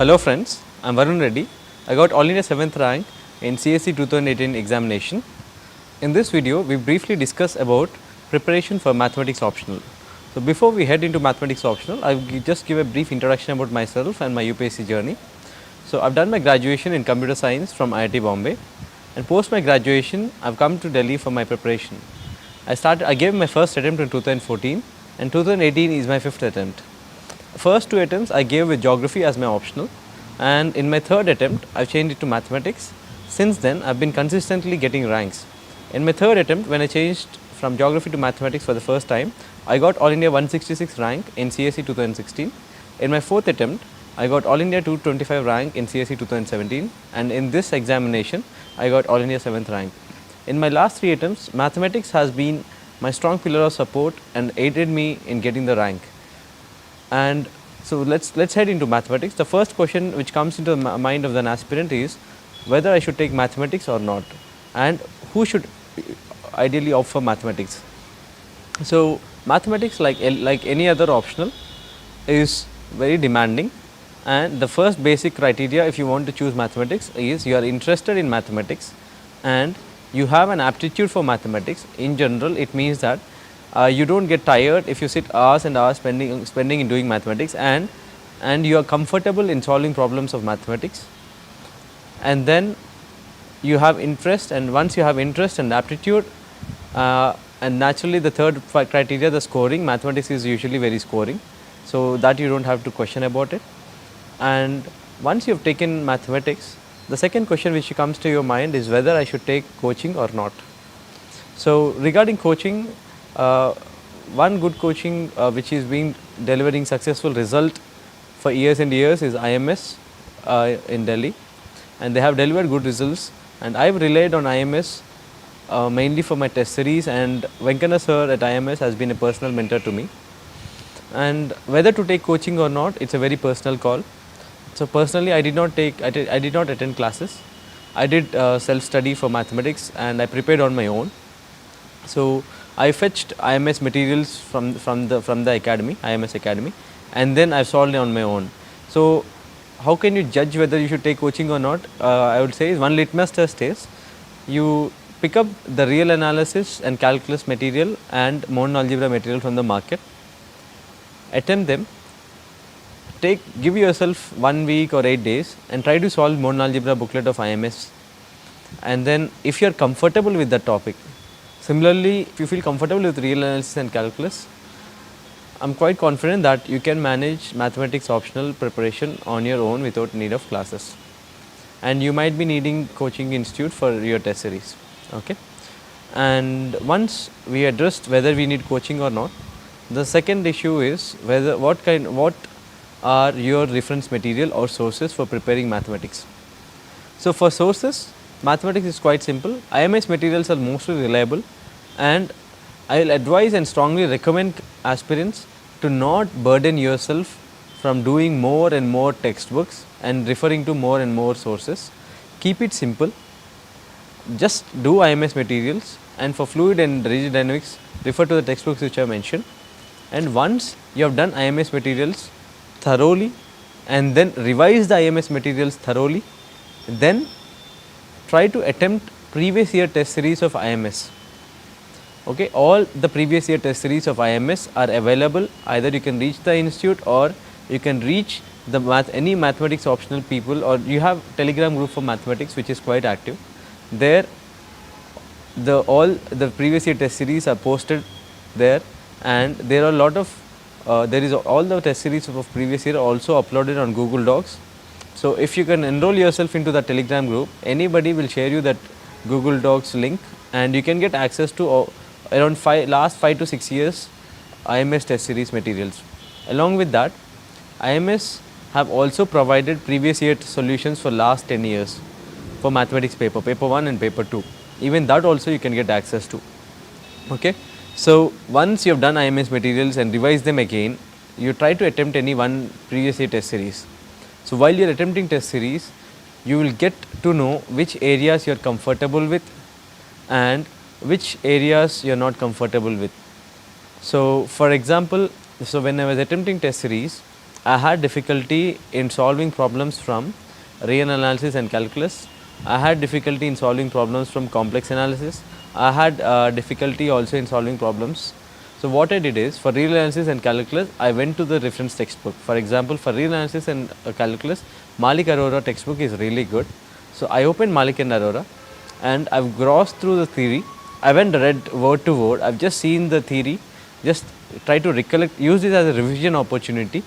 Hello friends, I am Varun Reddy. I got All India 7th rank in CSE 2018 examination. In this video, we briefly discuss about preparation for mathematics optional. So before we head into mathematics optional, I will just give a brief introduction about myself and my UPSC journey. So I have done my graduation in computer science from IIT Bombay, and post my graduation, I have come to Delhi for my preparation. I gave my first attempt in 2014 and 2018 is my fifth attempt. First two attempts I gave with geography as my optional, and in my third attempt I have changed it to mathematics. Since then I have been consistently getting ranks. In my third attempt, when I changed from geography to mathematics for the first time, I got All India 166 rank in CSE 2016. In my fourth attempt, I got All India 225 rank in CSE 2017, and in this examination I got All India 7th rank. In my last three attempts, mathematics has been my strong pillar of support and aided me in getting the rank. And so let's head into mathematics. The first question which comes into the mind of an aspirant is whether I should take mathematics or not, and who should ideally opt for mathematics. So mathematics, like any other optional, is very demanding, and the first basic criteria if you want to choose mathematics is you are interested in mathematics and you have an aptitude for mathematics. In general, it means that you don't get tired if you sit hours and hours spending in doing mathematics, and you are comfortable in solving problems of mathematics, and then you have interest, and once you have interest and aptitude, and naturally the third criteria, the scoring, mathematics is usually very scoring, so that you don't have to question about it. And once you have taken mathematics, the second question which comes to your mind is whether I should take coaching or not. So regarding coaching, one good coaching which is being delivering successful result for years and years is IMS in Delhi, and they have delivered good results, and I have relied on IMS mainly for my test series, and Venkana sir at IMS has been a personal mentor to me. And whether to take coaching or not, it's a very personal call. So personally, I did not attend classes. I did self study for mathematics, and I prepared on my own. So I fetched IMS materials from the academy, IMS academy, and then I solved it on my own. So how can you judge whether you should take coaching or not? I would say one litmus test is you pick up the real analysis and calculus material and modern algebra material from the market, attempt them, give yourself 1 week or 8 days and try to solve modern algebra booklet of IMS, and then if you are comfortable with the topic. Similarly, if you feel comfortable with real analysis and calculus, I am quite confident that you can manage mathematics optional preparation on your own without need of classes, and you might be needing coaching institute for your test series. Okay? And once we addressed whether we need coaching or not, the second issue is what are your reference material or sources for preparing mathematics. So for sources, mathematics is quite simple. IMS materials are mostly reliable, and I will advise and strongly recommend aspirants to not burden yourself from doing more and more textbooks and referring to more and more sources. Keep it simple. Just do IMS materials, and for fluid and rigid dynamics, refer to the textbooks which I mentioned. And once you have done IMS materials thoroughly and then revise the IMS materials thoroughly, then try to attempt previous year test series of IMS. Okay, all the previous year test series of IMS are available. Either you can reach the institute or you can reach any mathematics optional people, or you have Telegram group for mathematics which is quite active. There all the previous year test series are posted there, and there are a lot of all the test series of previous year also uploaded on Google Docs. So if you can enroll yourself into the Telegram group, anybody will share you that Google Docs link, and you can get access to around last 5 to 6 years IMS test series materials. Along with that, IMS have also provided previous year solutions for last 10 years for mathematics paper 1 and paper 2. Even that also you can get access to. Okay. So once you have done IMS materials and revise them again, you try to attempt any one previous year test series. So while you are attempting test series, you will get to know which areas you are comfortable with and which areas you are not comfortable with. So for example, when I was attempting test series, I had difficulty in solving problems from real analysis and calculus. I had difficulty in solving problems from complex analysis. I had difficulty also in solving problems. So what I did is, for real analysis and calculus, I went to the reference textbook. For example, for real analysis and calculus, Malik Arora textbook is really good. So I opened Malik and Arora, and I've grossed through the theory. I haven't read word to word. I've just seen the theory, just try to recollect, use it as a revision opportunity,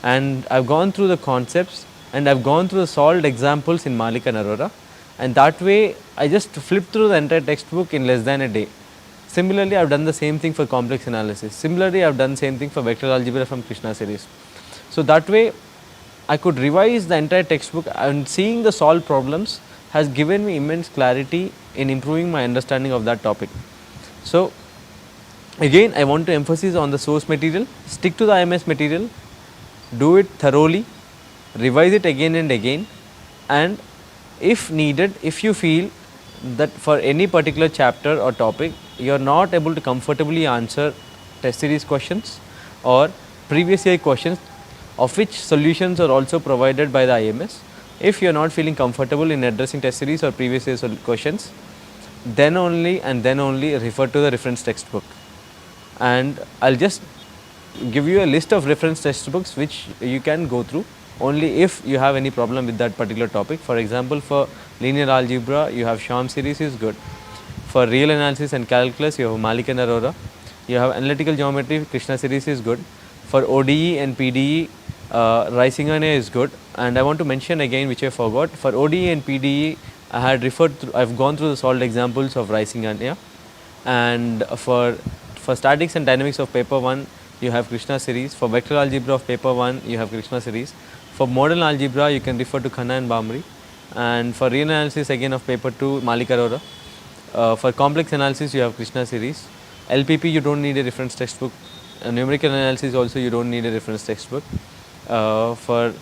and I've gone through the concepts and I've gone through the solved examples in Malik and Arora, and that way I just flipped through the entire textbook in less than a day. Similarly, I've done the same thing for complex analysis. Similarly, I've done the same thing for vector algebra from Krishna series. So that way I could revise the entire textbook, and seeing the solved problems has given me immense clarity in improving my understanding of that topic. So again, I want to emphasize on the source material, stick to the IMS material, do it thoroughly, revise it again and again, and if needed, if you feel that for any particular chapter or topic you are not able to comfortably answer test series questions or previous year questions, of which solutions are also provided by the IMS, if you are not feeling comfortable in addressing test series or previous year questions, then only and then only refer to the reference textbook. And I'll just give you a list of reference textbooks which you can go through only if you have any problem with that particular topic. For example, for linear algebra, you have Sham series is good. For real analysis and calculus, you have Malik and Arora. You have analytical geometry, Krishna series is good. For ODE and PDE, Raisingania is good. And I want to mention again, which I forgot, for ODE and PDE, I've gone through the solved examples of Raisingania. And for statics and dynamics of paper 1, you have Krishna series. For vector algebra of paper 1, you have Krishna series. For model algebra, you can refer to Khanna and Bhamri. And for real analysis again of paper 2, Malik Arora. For complex analysis, you have Krishna series. LPP, you don't need a reference textbook. Numerical analysis also, you don't need a reference textbook. For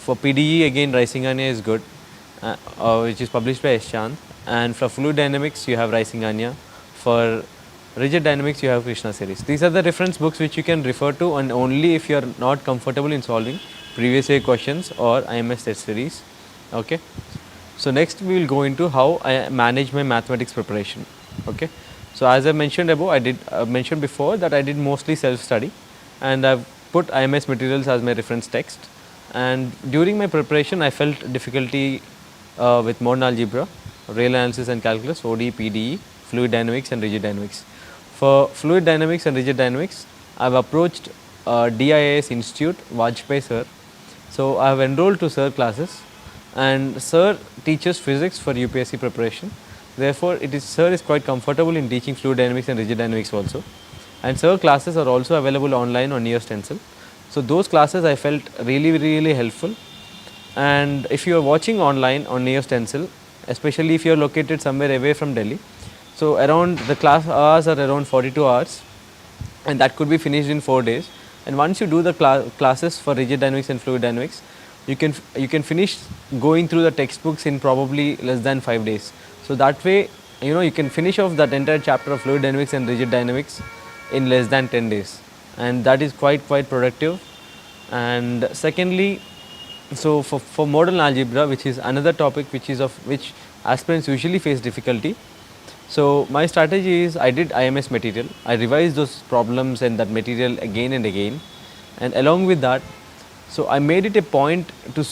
PDE again, Raisingania is good, which is published by Eschand. And for fluid dynamics, you have Raisingania. For rigid dynamics, you have Krishna series. These are the reference books which you can refer to, and only if you are not comfortable in solving previous year questions or IMS test series. Okay. So next we will go into how I manage my mathematics preparation. Okay. So as I mentioned above, I mentioned before that I did mostly self-study, and I've put IMS materials as my reference text. And during my preparation, I felt difficulty with modern algebra, real analysis and calculus, ODE, PDE, fluid dynamics and rigid dynamics. For fluid dynamics and rigid dynamics, I have approached DIIS Institute, Vajpayee sir. So I have enrolled to sir classes, and sir teaches physics for UPSC preparation. Therefore, sir is quite comfortable in teaching fluid dynamics and rigid dynamics also. And sir classes are also available online on Neo Stencil. So those classes I felt really helpful. And if you are watching online on Neo Stencil, especially if you are located somewhere away from Delhi, so around the class hours are around 42 hours, and that could be finished in 4 days. And once you do the classes for rigid dynamics and fluid dynamics, you can finish going through the textbooks in probably less than 5 days. So that way, you can finish off that entire chapter of fluid dynamics and rigid dynamics in less than 10 days, and that is quite productive. And secondly, so for modern algebra, which is another topic which aspirants usually face difficulty, so my strategy is I did IMS material, I revised those problems and that material again and again, and along with that, so I made it a point to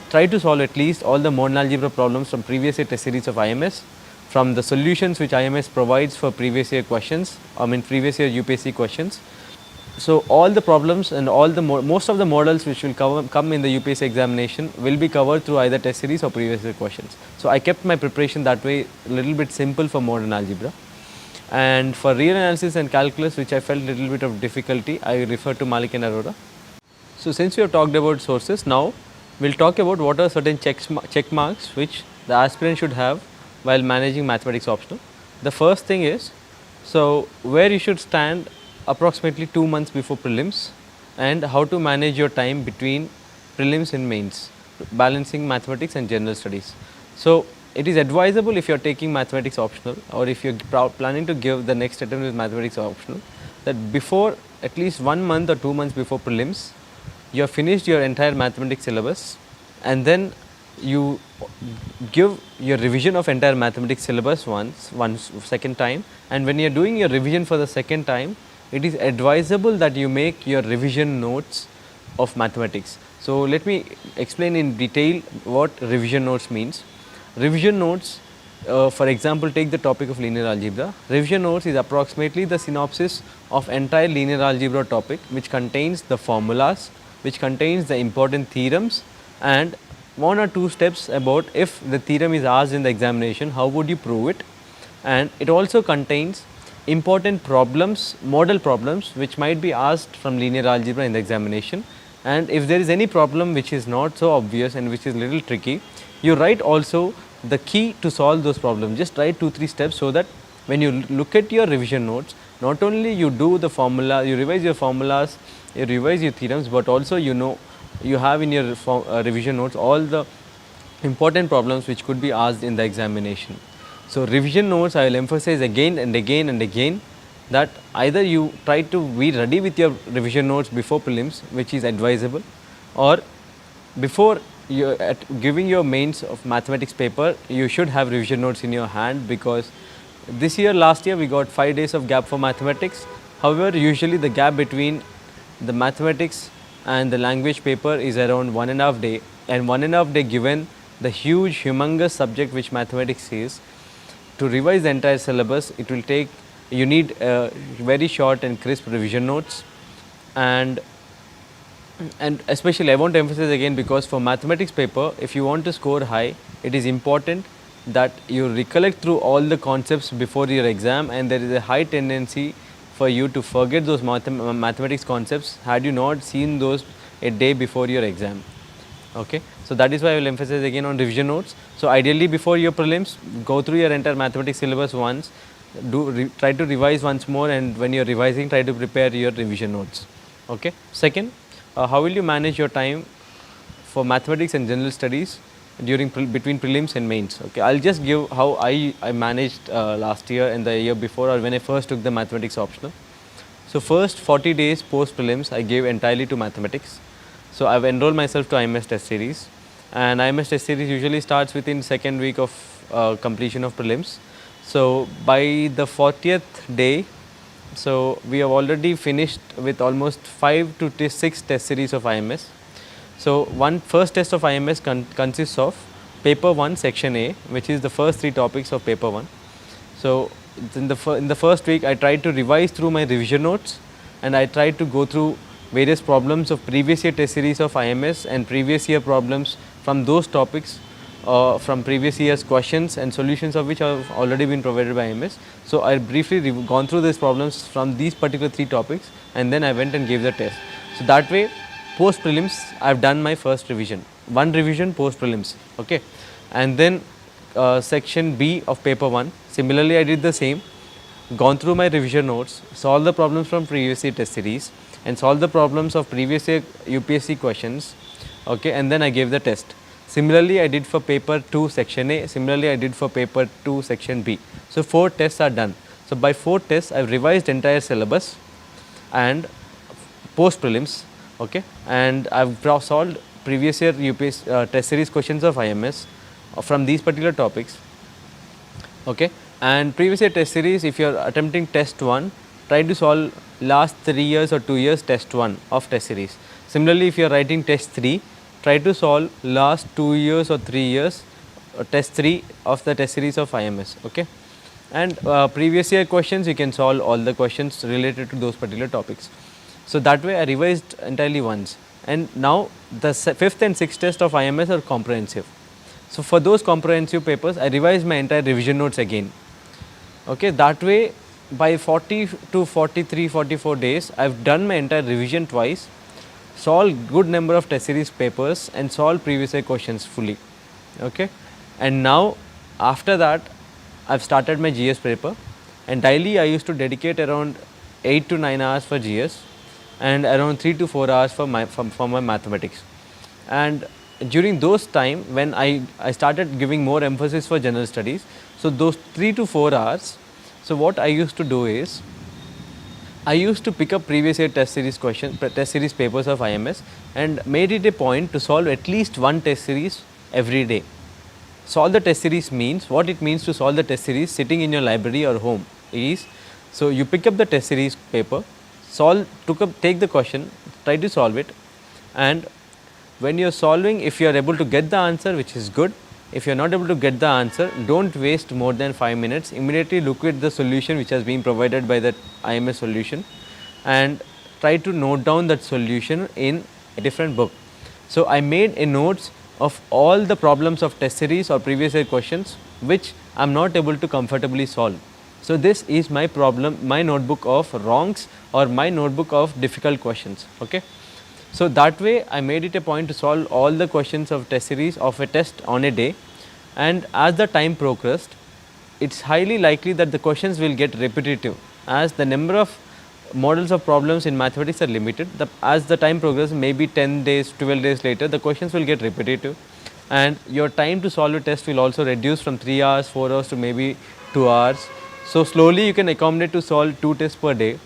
try to solve at least all the modern algebra problems from previous year test series of IMS, from the solutions which IMS provides for previous year questions, previous year UPSC questions. So all the problems and most of the models which will come in the UPSC examination will be covered through either test series or previous year questions. So I kept my preparation that way a little bit simple for modern algebra. And for real analysis and calculus, which I felt a little bit of difficulty, I refer to Malik and Arora. So since we have talked about sources, now we'll talk about what are certain check marks which the aspirant should have while managing mathematics optional. The first thing is, so where you should stand approximately 2 months before prelims, and how to manage your time between prelims and mains, balancing mathematics and general studies. So it is advisable, if you are taking mathematics optional or if you are planning to give the next attempt with mathematics optional, that before at least 1 month or 2 months before prelims, you have finished your entire mathematics syllabus, and then you give your revision of entire mathematics syllabus once second time, and when you are doing your revision for the second time, it is advisable that you make your revision notes of mathematics. So let me explain in detail what revision notes means. Revision notes, for example, take the topic of linear algebra. Revision notes is approximately the synopsis of entire linear algebra topic, which contains the formulas, which contains the important theorems, and one or two steps about if the theorem is asked in the examination, how would you prove it. And it also contains important problems, model problems, which might be asked from linear algebra in the examination. And if there is any problem which is not so obvious and which is little tricky, you write also the key to solve those problems. Just write 2-3 steps, so that when you look at your revision notes, not only you do the formula, you revise your formulas, you revise your theorems, but also you have in your revision notes all the important problems which could be asked in the examination. So revision notes, I will emphasize again and again and again that either you try to be ready with your revision notes before prelims, which is advisable, or before you giving your mains of mathematics paper, you should have revision notes in your hand, because last year we got 5 days of gap for mathematics. However, usually the gap between the mathematics and the language paper is around 1.5 day, and 1.5 day given the huge humongous subject which mathematics is, to revise the entire syllabus, it will take, you need very short and crisp revision notes. And especially I want to emphasize again, because for mathematics paper, if you want to score high, it is important that you recollect through all the concepts before your exam, and there is a high tendency for you to forget those mathematics concepts had you not seen those a day before your exam. Okay, so that is why I will emphasize again on revision notes. So ideally before your prelims, go through your entire mathematics syllabus once, try to revise once more, and when you are revising, try to prepare your revision notes. Okay. Second, how will you manage your time for mathematics and general studies during between prelims and mains? Okay, I'll just give how I managed last year and the year before, or when I first took the mathematics optional. So first 40 days post prelims I gave entirely to mathematics. So I've enrolled myself to IMS test series, and IMS test series usually starts within second week of completion of prelims. So by the 40th day, so we have already finished with almost 5 to 6 test series of IMS. So first test of IMS consists of paper 1 section A, which is the first 3 topics of paper 1. So in the first week I tried to revise through my revision notes, and I tried to go through various problems of previous year test series of IMS and previous year problems from those topics, from previous year's questions and solutions of which have already been provided by IMS. So I briefly gone through these problems from these particular 3 topics, and then I went and gave the test. So that way, post prelims I have done my first revision, one revision post prelims. Okay, and then section B of paper 1, similarly I did the same, gone through my revision notes, solved the problems from previous year test series, and solved the problems of previous year UPSC questions. Okay, and then I gave the test. Similarly I did for paper 2 section A, similarly I did for paper 2 section B. So 4 tests are done. So by 4 tests I have revised entire syllabus and post prelims. Okay, and I have solved previous year UPSC test series questions of IMS from these particular topics. Okay, and previous year test series, if you are attempting test 1, try to solve last 3 years or 2 years test 1 of test series. Similarly, if you are writing test 3, try to solve last 2 years or 3 years test 3 of the test series of IMS. Okay, and previous year questions, you can solve all the questions related to those particular topics. So that way I revised entirely once, and now the 5th and 6th test of IMS are comprehensive. So for those comprehensive papers I revised my entire revision notes again. Okay, that way by 40 to 43, 44 days I have done my entire revision twice, solved good number of test series papers, and solved previous year questions fully. Okay, and now after that I have started my GS paper, and daily I used to dedicate around 8 to 9 hours for GS and around 3 to 4 hours for my mathematics. And during those time when I started giving more emphasis for general studies, so those 3 to 4 hours, so what I used to do is, I used to pick up previous year test series test series papers of IMS and made it a point to solve at least one test series every day. Solve the test series means, what it means to solve the test series sitting in your library or home is, so you pick up the test series paper, take the question, try to solve it, and when you are solving, if you are able to get the answer, which is good. If you are not able to get the answer, don't waste more than 5 minutes. Immediately look at the solution which has been provided by that IMS solution and try to note down that solution in a different book. So, I made a notes of all the problems of test series or previous year questions which I am not able to comfortably solve. So, this is my problem, my notebook of wrongs or my notebook of difficult questions. Okay. So, that way I made it a point to solve all the questions of test series of a test on a day, and as the time progressed, it is highly likely that the questions will get repetitive as the number of models of problems in mathematics are limited. As the time progresses, maybe 10 days, 12 days later, the questions will get repetitive and your time to solve a test will also reduce from 3 hours, 4 hours to maybe 2 hours. So, slowly you can accommodate to solve 2 tests per day.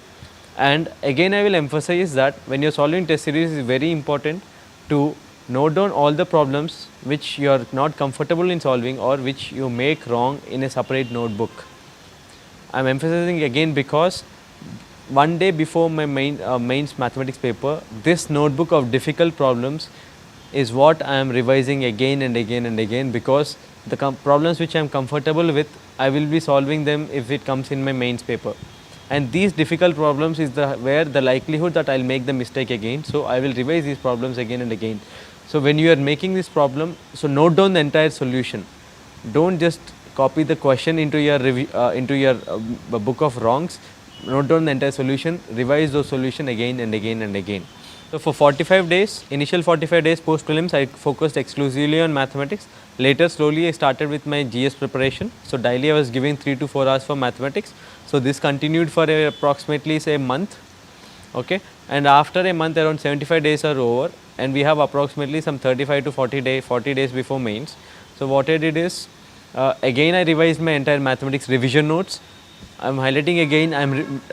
And again I will emphasize that when you are solving test series, it is very important to note down all the problems which you are not comfortable in solving or which you make wrong in a separate notebook. I am emphasizing again because one day before my mains mathematics paper, this notebook of difficult problems is what I am revising again and again and again, because the problems which I am comfortable with, I will be solving them if it comes in my mains paper. And these difficult problems is where the likelihood that I will make the mistake again. So, I will revise these problems again and again. So, when you are making this problem, so note down the entire solution. Do not just copy the question into your book of wrongs. Note down the entire solution, revise those solution again and again and again. So, for 45 days, initial 45 days post prelims, I focused exclusively on mathematics. Later, slowly I started with my GS preparation. So, daily I was giving 3 to 4 hours for mathematics. So, this continued for approximately say a month, okay. And after a month, around 75 days are over and we have approximately some 35 to 40 days before mains. So, what I did is, again I revised my entire mathematics revision notes. I am highlighting again, I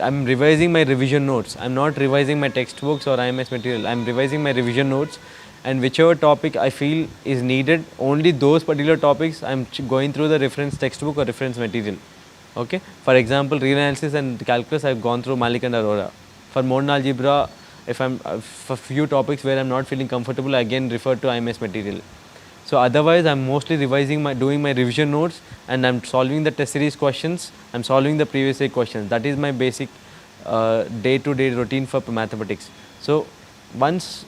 am revising my revision notes. I am not revising my textbooks or IMS material. I am revising my revision notes, and whichever topic I feel is needed, only those particular topics I am going through the reference textbook or reference material. Okay. For example, real analysis and calculus, I have gone through Malik and Arora. For modern algebra, if I am for few topics where I am not feeling comfortable, I again refer to IMS material. So, otherwise I am mostly doing my revision notes and I am solving the test series questions, I am solving the previous year questions. That is my basic day to day routine for mathematics. So, once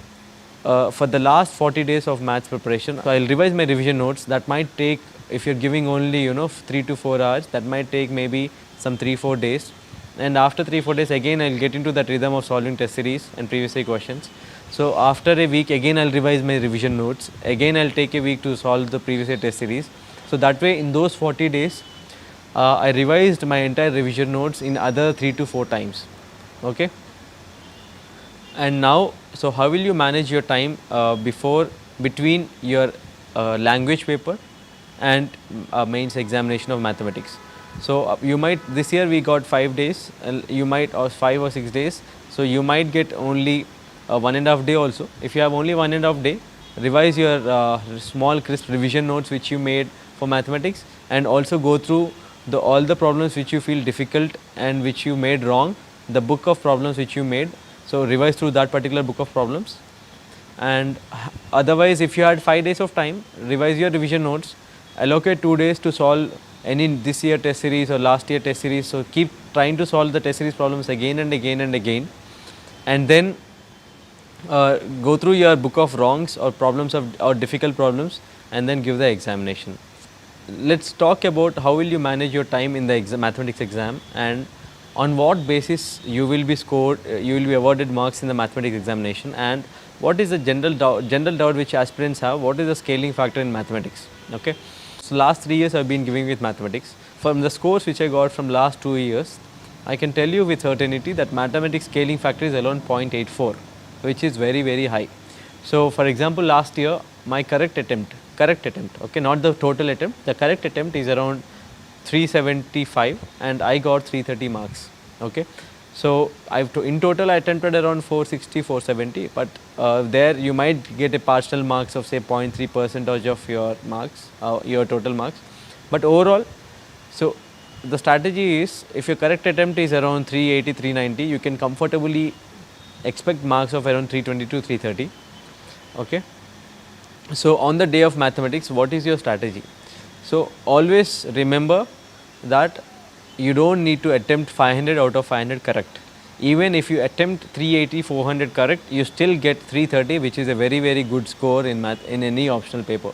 for the last 40 days of maths preparation, so I will revise my revision notes. That might take, if you are giving only 3 to 4 hours, that might take maybe some 3-4 days, and after 3-4 days again I will get into that rhythm of solving test series and previous year questions. So, after a week again I will revise my revision notes, again I will take a week to solve the previous year test series. So, that way in those 40 days I revised my entire revision notes in other 3 to 4 times. Okay. And now, so how will you manage your time between your language paper and mains examination of mathematics? So, you might, this year we got 5 days, you might, or 5 or 6 days. So, you might get only 1.5 day also. If you have only 1.5 day, revise your small crisp revision notes which you made for mathematics, and also go through all the problems which you feel difficult and which you made wrong, the book of problems which you made. So, revise through that particular book of problems, and otherwise if you had 5 days of time, revise your revision notes, allocate 2 days to solve any this year test series or last year test series. So, keep trying to solve the test series problems again and again and again, and then go through your book of wrongs or problems or difficult problems, and then give the examination. Let us talk about how will you manage your time in the mathematics exam, and on what basis you will be awarded marks in the mathematics examination, and what is the general doubt which aspirants have, what is the scaling factor in mathematics. Okay. So, last 3 years I have been giving with mathematics. From the scores which I got from last 2 years, I can tell you with certainty that mathematics scaling factor is around 0.84, which is very high. So, for example, last year my correct attempt, okay, not the total attempt, the correct attempt is around 375 and I got 330 marks. Okay. So in total I attempted around 460, 470, but there you might get a partial marks of say 0.3 percentage of your marks, your total marks. But overall, so the strategy is, if your correct attempt is around 380, 390, you can comfortably expect marks of around 320 to 330. Okay. So on the day of mathematics, what is your strategy? So always remember that you don't need to attempt 500 out of 500 correct. Even if you attempt 380, 400 correct, you still get 330, which is a very good score in math in any optional paper.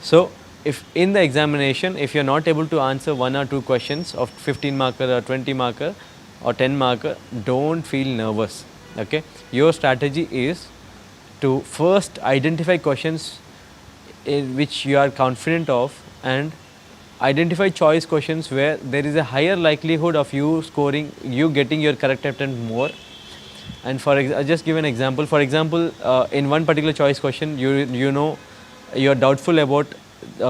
So if in the examination, if you are not able to answer one or two questions of 15 marker or 20 marker or 10 marker, don't feel nervous. Okay, your strategy is to first identify questions in which you are confident of, and identify choice questions where there is a higher likelihood of you scoring, you getting your correct attempt more. And I'll just give an example. For example, in one particular choice question, you know you are doubtful about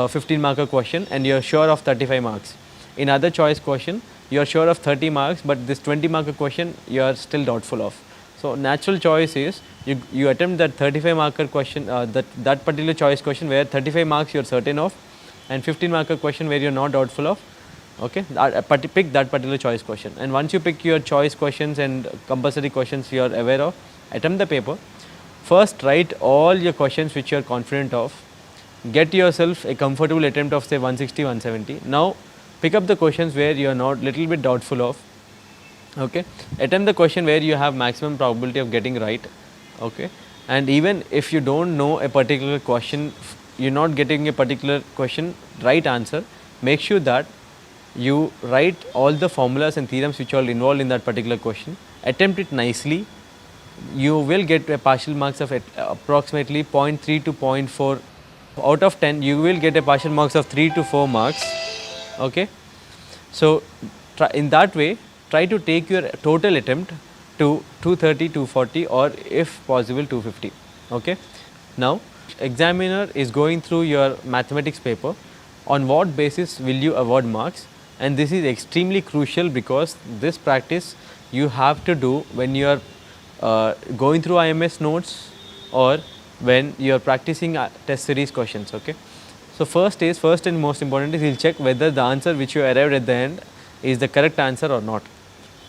15 marker question and you are sure of 35 marks. In other choice question, you are sure of 30 marks, but this 20 marker question you are still doubtful of. So natural choice is you attempt that 35 marker question, that particular choice question where 35 marks you are certain of, and 15 marker question where you are not doubtful of. Okay, pick that particular choice question, and once you pick your choice questions and compulsory questions you are aware of, attempt the paper. First write all your questions which you are confident of, get yourself a comfortable attempt of say 160, 170. Now pick up the questions where you are not little bit doubtful of. Okay, attempt the question where you have maximum probability of getting right. Okay, and even if you don't know a particular question, you're not getting a particular question right answer, make sure that you write all the formulas and theorems which are involved in that particular question, attempt it nicely. You will get a partial marks of approximately 0.3 to 0.4 out of 10. You will get a partial marks of 3 to 4 marks. Okay, so in that way try to take your total attempt to 230, 240, or if possible 250. Okay, now examiner is going through your mathematics paper. On what basis will you award marks? And this is extremely crucial because this practice you have to do when you are going through IMS notes or when you are practicing test series questions. Okay, so first and most important is he will check whether the answer which you arrived at the end is the correct answer or not.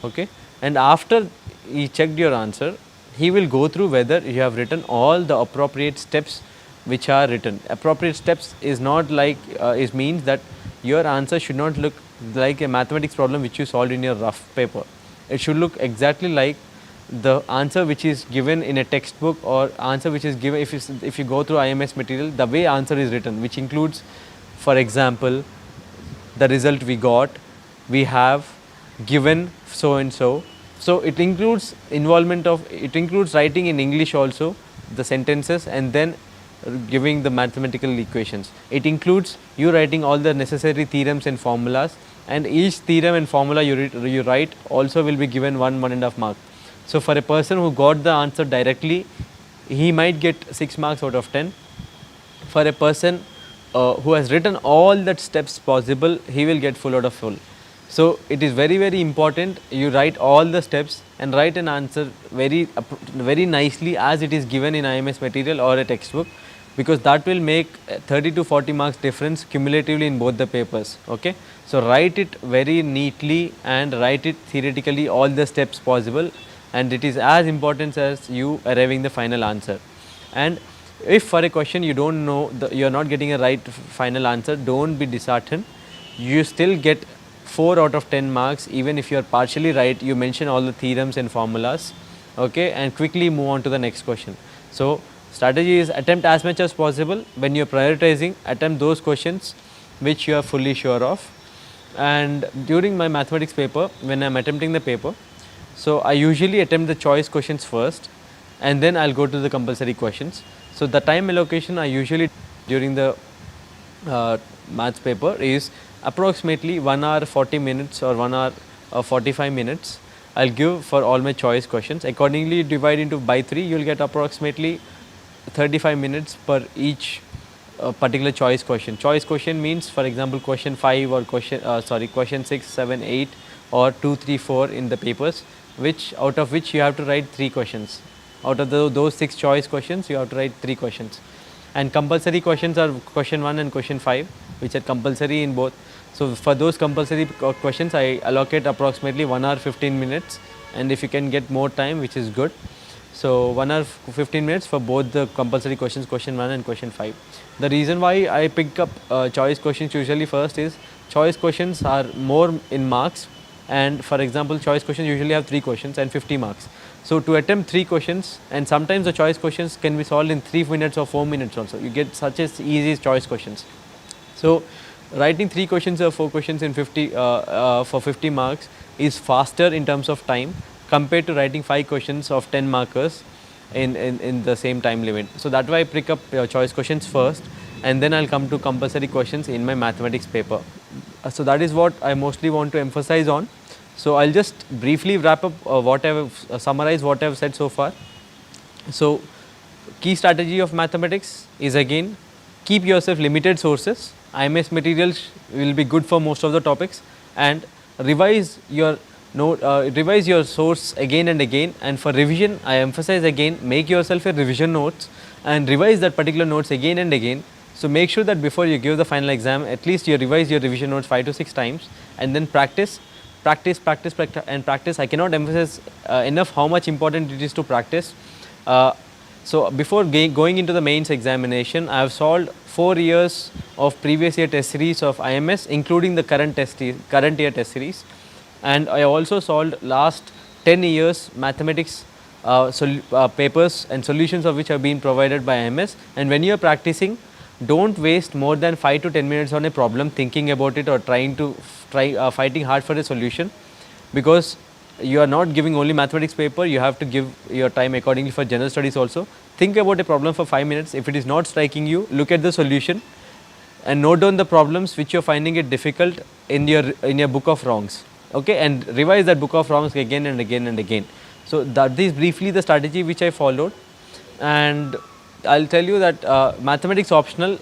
Okay, and after he checked your answer, he will go through whether you have written all the appropriate steps which are written. Appropriate steps is not like it means that your answer should not look like a mathematics problem which you solved in your rough paper. It should look exactly like the answer which is given in a textbook, or answer which is given if you go through IMS material, the way answer is written, which includes, for example, the result we got, we have given so and so. So it includes it includes writing in English also the sentences and then giving the mathematical equations. It includes you writing all the necessary theorems and formulas, and each theorem and formula you write also will be given 1.5 mark. So for a person who got the answer directly, he might get 6 marks out of 10. For a person who has written all that steps possible, he will get full out of full. So it is very important you write all the steps and write an answer very nicely as it is given in IMS material or a textbook, because that will make 30 to 40 marks difference cumulatively in both the papers. Okay, so write it very neatly and write it theoretically all the steps possible, and it is as important as you arriving the final answer. And if for a question you don't know, you are not getting a right final answer, don't be disheartened. You still get 4 out of 10 marks even if you are partially right. You mention all the theorems and formulas. Okay, and quickly move on to the next question. So strategy is attempt as much as possible. When you are prioritizing, attempt those questions which you are fully sure of. And during my mathematics paper, when I am attempting the paper, so I usually attempt the choice questions first and then I will go to the compulsory questions. So the time allocation I usually during the maths paper is approximately 1 hour 40 minutes or 1 hour 45 minutes I will give for all my choice questions. Accordingly divide into by 3, you will get approximately 35 minutes per each particular choice question. Choice question means, for example, question 5 or question 6, 7, 8 or 2, 3, 4 in the papers, which out of which you have to write 3 questions. Out of those 6 choice questions, you have to write 3 questions. And compulsory questions are question 1 and question 5, which are compulsory in both. So for those compulsory questions, I allocate approximately 1 hour 15 minutes, and if you can get more time, which is good. So 1 hour 15 minutes for both the compulsory questions, question 1 and question 5. The reason why I pick up choice questions usually first is choice questions are more in marks, and for example choice questions usually have 3 questions and 50 marks. So to attempt 3 questions, and sometimes the choice questions can be solved in 3 minutes or 4 minutes also, you get such as easy choice questions. So writing 3 questions or 4 questions in 50 for 50 marks is faster in terms of time compared to writing 5 questions of 10 markers in the same time limit. So that's why I pick up choice questions first, and then I'll come to compulsory questions in my mathematics paper. So that is what I mostly want to emphasize on. So I'll just briefly wrap up summarize what I've said so far. So key strategy of mathematics is again keep yourself limited sources. IMS materials will be good for most of the topics, and revise your revise your source again and again. And for revision, I emphasize again, make yourself a revision notes and revise that particular notes again and again. So make sure that before you give the final exam, at least you revise your revision notes 5 to 6 times, and then practice. And practice. I cannot emphasize enough how much important it is to practice. So before going into the mains examination, I have solved 4 years of previous year test series of IMS, including the current year test series, and I also solved last 10 years mathematics papers and solutions of which have been provided by IMS. And when you are practicing, don't waste more than 5 to 10 minutes on a problem thinking about it or fighting hard for a solution, because you are not giving only mathematics paper, you have to give your time accordingly for general studies also. Think about a problem for 5 minutes. If it is not striking you, look at the solution and note down the problems which you are finding it difficult in your book of wrongs, okay, and revise that book of wrongs again and again and again. So that is briefly the strategy which I followed, and I'll tell you that mathematics optional,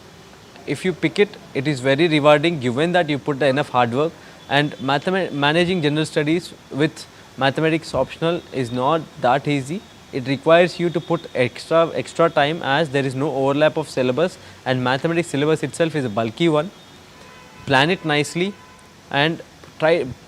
if you pick it, it is very rewarding given that you put enough hard work. And managing general studies with mathematics optional is not that easy. It requires you to put extra time, as there is no overlap of syllabus, and mathematics syllabus itself is a bulky one. Plan it nicely and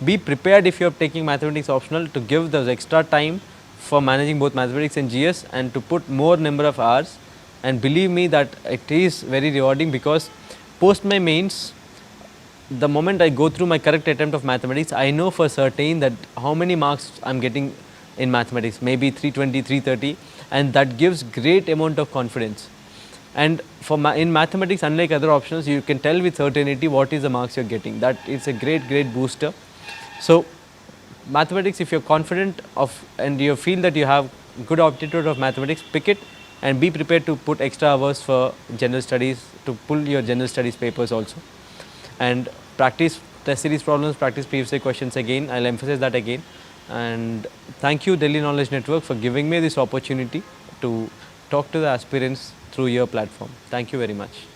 be prepared if you are taking mathematics optional to give those extra time for managing both mathematics and GS, and to put more number of hours. And believe me that it is very rewarding, because post my mains, the moment I go through my correct attempt of mathematics, I know for certain that how many marks I am getting in mathematics, maybe 320, 330, and that gives great amount of confidence. And in mathematics, unlike other options, you can tell with certainty what is the marks you are getting. That is a great booster. So mathematics, if you are confident of and you feel that you have good aptitude of mathematics, pick it and be prepared to put extra hours for general studies, to pull your general studies papers also, and practice test series problems, practice previous year questions again. I will emphasize that again. And thank you Delhi Knowledge Network for giving me this opportunity to talk to the aspirants through your platform. Thank you very much.